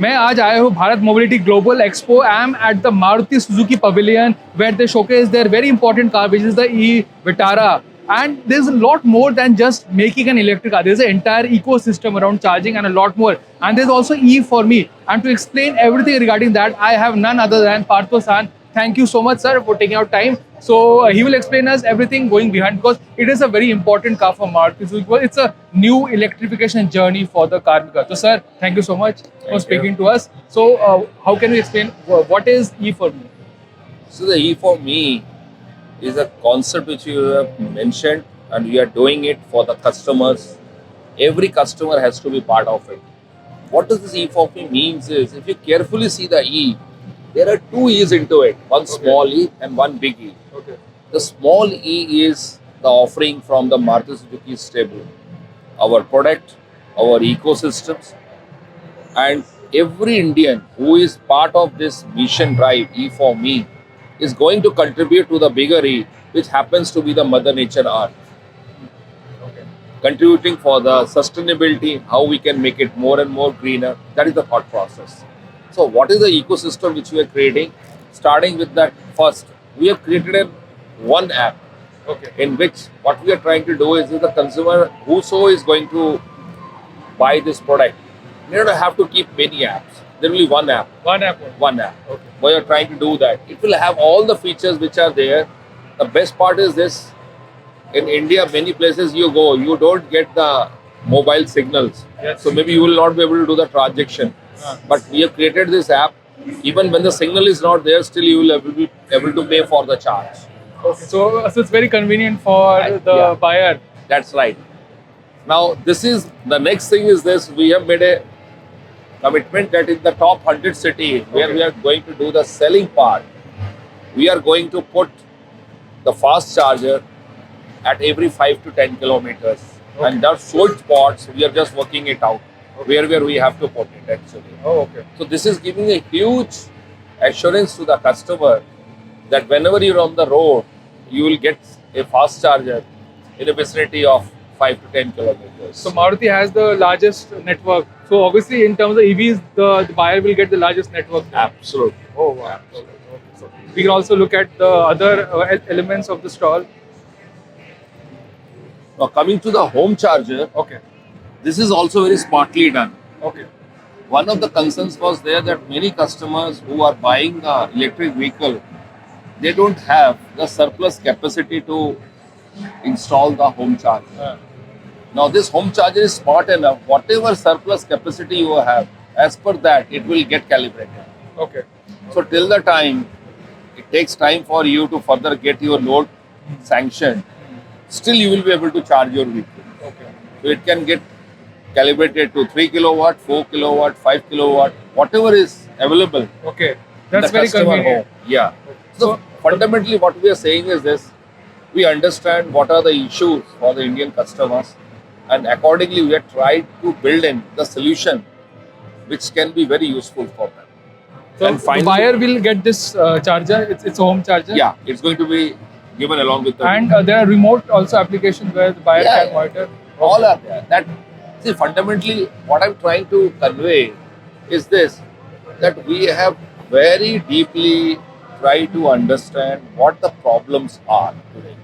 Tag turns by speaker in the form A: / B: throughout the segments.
A: मैं आज आया हूँ Bharat mobility global expo. I am at the Maruti Suzuki pavilion where they showcase their very important car, which is the E Vitara. And there's a lot more than just making an electric car. There's an entire ecosystem around charging and a lot more. And there's also E for me. And to explain everything regarding that, I have none other than Partho San. Thank you so much, sir, for taking out time. So he will explain us everything going behind, because it is a very important car for Maruti Suzuki. Well, it's a new electrification journey for the car maker. So, sir, thank you so much for speaking to us. So, how can we explain what is E for me?
B: So the E for me is a concept which you have mentioned, and we are doing it for the customers. Every customer has to be part of it. What does this E for me means is, if you carefully see the E, there are two E's into it, one small E and one big E.
A: Okay.
B: The small E is the offering from the Maruti Suzuki stable, our product, our ecosystems, and every Indian who is part of this mission drive E for me is going to contribute to the bigger E, which happens to be the Mother Nature art.
A: Okay.
B: Contributing for the sustainability, how we can make it more and more greener. That is the thought process. So, what is the ecosystem which we are creating? Starting with that first, we have created one app
A: Okay.
B: in which what we are trying to do is the consumer whoso is going to buy this product, they don't have to keep many apps. There will be one app.
A: One app. Only.
B: One app.
A: Okay.
B: Why you're trying to do that. It will have all the features which are there. The best part is this: in India, many places you go, you don't get the mobile signals.
A: Yes.
B: So maybe you will not be able to do the transaction. But we have created this app. Even when the signal is not there, still you will be able to pay for the charge.
A: Okay. So it's very convenient for the
B: Yeah.
A: buyer.
B: That's right. Now, this is the next thing is this: we have made a commitment that in the top 100 cities where we are going to do the selling part, we are going to put the fast charger at every 5 to 10 kilometers. And there are sold spots, we are just working it out where we have to put it actually.
A: Oh, okay.
B: So, this is giving a huge assurance to the customer that whenever you're on the road, you will get a fast charger in a vicinity of 5 to 10 kilometers.
A: So Maruti has the largest network. So obviously, in terms of EVs, the buyer will get the largest network.
B: Absolutely.
A: Oh wow. Okay. So we can also look at the other elements of the stall.
B: Now, coming to the home charger,
A: Okay.
B: this is also very smartly done.
A: Okay.
B: One of the concerns was there that many customers who are buying the electric vehicle, they don't have the surplus capacity to install the home charger. Now, this home charger is smart enough. Whatever surplus capacity you have, as per that, it will get calibrated.
A: Okay.
B: So, till the time, it takes time for you to further get your load sanctioned. Still, you will be able to charge your vehicle.
A: Okay.
B: So, it can get calibrated to 3 kilowatt, 4 kilowatt, 5 kilowatt, whatever is available.
A: Okay.
B: in
A: That's
B: the
A: very
B: customer
A: convenient.
B: home. Yeah. So, fundamentally, what we are saying is this: we understand what are the issues for the Indian customers, and accordingly, we have tried to build in the solution which can be very useful for them.
A: So
B: And
A: the
B: finally-
A: buyer will get this charger. It's a home charger.
B: Yeah, it's going to be given along with the
A: And there are remote also applications where the buyer
B: Yeah,
A: can monitor.
B: all are there. That see, fundamentally, what I'm trying to convey is this: that we have very deeply tried to understand what the problems are today,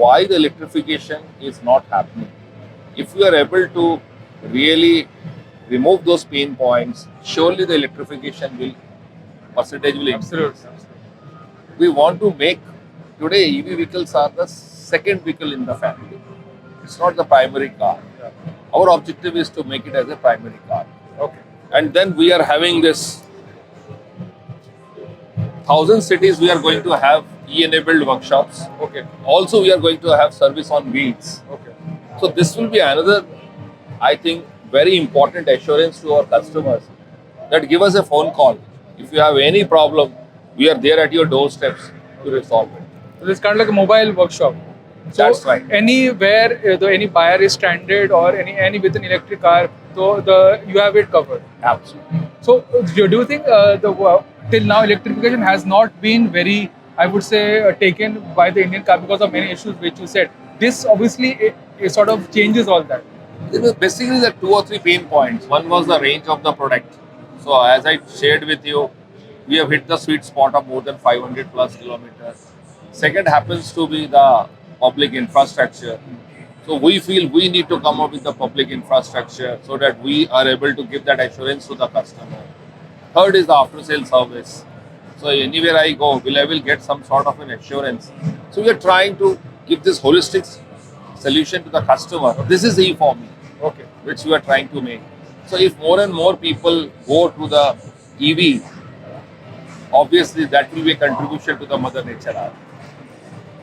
B: why the electrification is not happening. If we are able to really remove those pain points, surely the electrification will percentage will improve.
A: Absolutely.
B: We want to make today EV vehicles are the second vehicle in the family. It's not the primary car. Our objective is to make it as a primary car.
A: Okay.
B: And then we are having this 1,000 cities we are going to have e-enabled workshops.
A: Okay.
B: Also, we are going to have service on wheels.
A: Okay.
B: So this will be another, I think, very important assurance to our customers that give us a phone call. If you have any problem, we are there at your doorsteps to resolve it.
A: So it's kind of like a mobile workshop. So
B: That's right.
A: Anywhere any buyer is stranded or any with an electric car, so you have it covered.
B: Absolutely.
A: So do you think till now electrification has not been very, I would say, taken by the Indian car because of many issues which you said? This obviously it sort of changes all that.
B: There were basically the 2 or 3 pain points. One was the range of the product. So as I shared with you, we have hit the sweet spot of more than 500 plus kilometers. Second happens to be the public infrastructure. So we feel we need to come up with the public infrastructure so that we are able to give that assurance to the customer. Third is the after sale service. So anywhere I go, I will get some sort of an assurance. So we are trying to give this holistic solution to the customer. This is E for me,
A: Okay.
B: which we are trying to make. So if more and more people go to the EV, obviously that will be a contribution to the Mother Nature.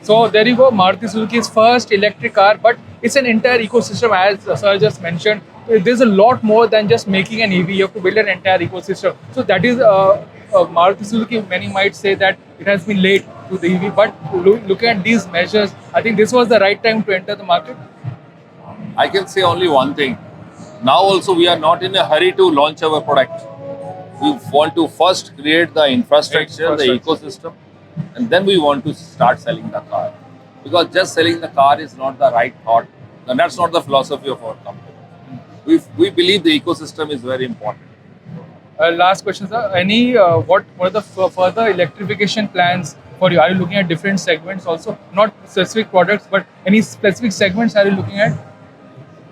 A: So there you go, Maruti Suzuki's first electric car, but it's an entire ecosystem as Sir just mentioned. There's a lot more than just making an EV. You have to build an entire ecosystem. So that is Maruti Suzuki. Many might say that it has been late to the EV, but looking at these measures, I think this was the right time to enter the market.
B: I can say only one thing. Now also we are not in a hurry to launch our product. We want to first create the infrastructure, the ecosystem, and then we want to start selling the car. Because just selling the car is not the right thought. And that's not the philosophy of our company. We believe the ecosystem is very important.
A: Last question, sir. Any what are the further electrification plans for you? Are you looking at different segments also? Not specific products, but any specific segments are you looking at?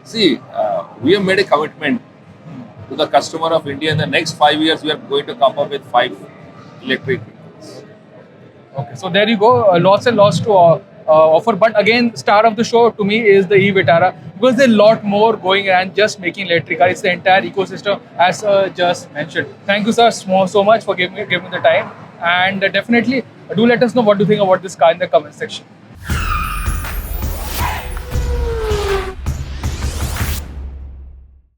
B: See, we have made a commitment to the customer of India. In the next 5 years, we are going to come up with 5 electric vehicles.
A: Okay, so there you go. Lots and lots to offer. But again, star of the show to me is the e-Vitara because there's a lot more going and just making electric car. It's the entire ecosystem as just mentioned. Thank you, sir, so much for giving me the time. And definitely do let us know what you think about this car in the comment section.